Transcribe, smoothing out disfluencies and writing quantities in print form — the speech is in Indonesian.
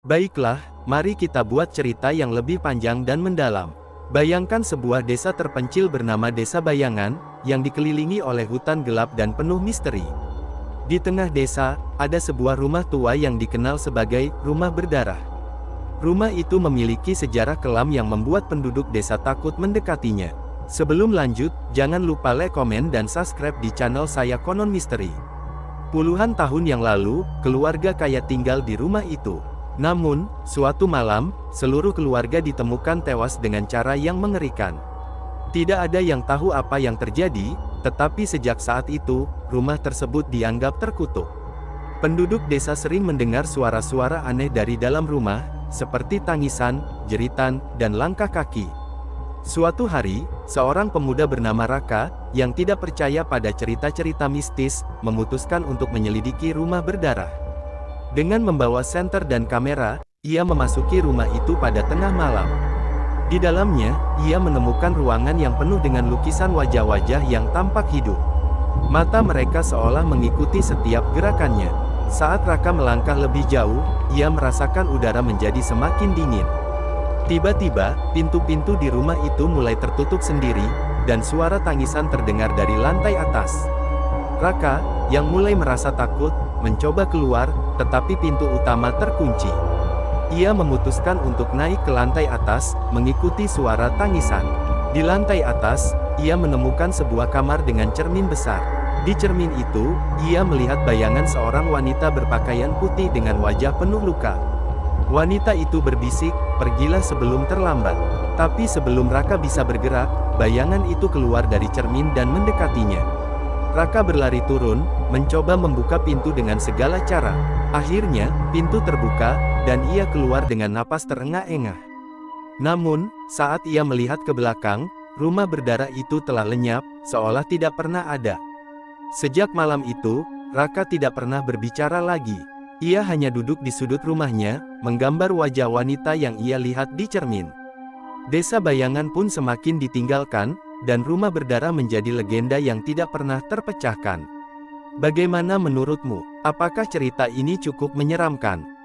Baiklah, mari kita buat cerita yang lebih panjang dan mendalam. Bayangkan sebuah desa terpencil bernama Desa Bayangan, yang dikelilingi oleh hutan gelap dan penuh misteri. Di tengah desa, ada sebuah rumah tua yang dikenal sebagai Rumah Berdarah. Rumah itu memiliki sejarah kelam yang membuat penduduk desa takut mendekatinya. Sebelum lanjut, jangan lupa like, komen, dan subscribe di channel saya Konon Misteri. Puluhan tahun yang lalu, keluarga kaya tinggal di rumah itu. Namun, suatu malam, seluruh keluarga ditemukan tewas dengan cara yang mengerikan. Tidak ada yang tahu apa yang terjadi, tetapi sejak saat itu, rumah tersebut dianggap terkutuk. Penduduk desa sering mendengar suara-suara aneh dari dalam rumah, seperti tangisan, jeritan, dan langkah kaki. Suatu hari, seorang pemuda bernama Raka, yang tidak percaya pada cerita-cerita mistis, memutuskan untuk menyelidiki Rumah Berdarah. Dengan membawa senter dan kamera, ia memasuki rumah itu pada tengah malam. Di dalamnya, ia menemukan ruangan yang penuh dengan lukisan wajah-wajah yang tampak hidup. Mata mereka seolah mengikuti setiap gerakannya. Saat Raka melangkah lebih jauh, ia merasakan udara menjadi semakin dingin. Tiba-tiba, pintu-pintu di rumah itu mulai tertutup sendiri, dan suara tangisan terdengar dari lantai atas. Raka, yang mulai merasa takut, mencoba keluar, tetapi pintu utama terkunci. Ia memutuskan untuk naik ke lantai atas, mengikuti suara tangisan. Di lantai atas, ia menemukan sebuah kamar dengan cermin besar. Di cermin itu, ia melihat bayangan seorang wanita berpakaian putih dengan wajah penuh luka. Wanita itu berbisik, "Pergilah sebelum terlambat." Tapi sebelum Raka bisa bergerak, bayangan itu keluar dari cermin dan mendekatinya. Raka berlari turun, mencoba membuka pintu dengan segala cara. Akhirnya, pintu terbuka, dan ia keluar dengan napas terengah-engah. Namun, saat ia melihat ke belakang, Rumah Berdarah itu telah lenyap, seolah tidak pernah ada. Sejak malam itu, Raka tidak pernah berbicara lagi. Ia hanya duduk di sudut rumahnya, menggambar wajah wanita yang ia lihat di cermin. Desa Bayangan pun semakin ditinggalkan, dan Rumah Berdarah menjadi legenda yang tidak pernah terpecahkan. Bagaimana menurutmu? Apakah cerita ini cukup menyeramkan?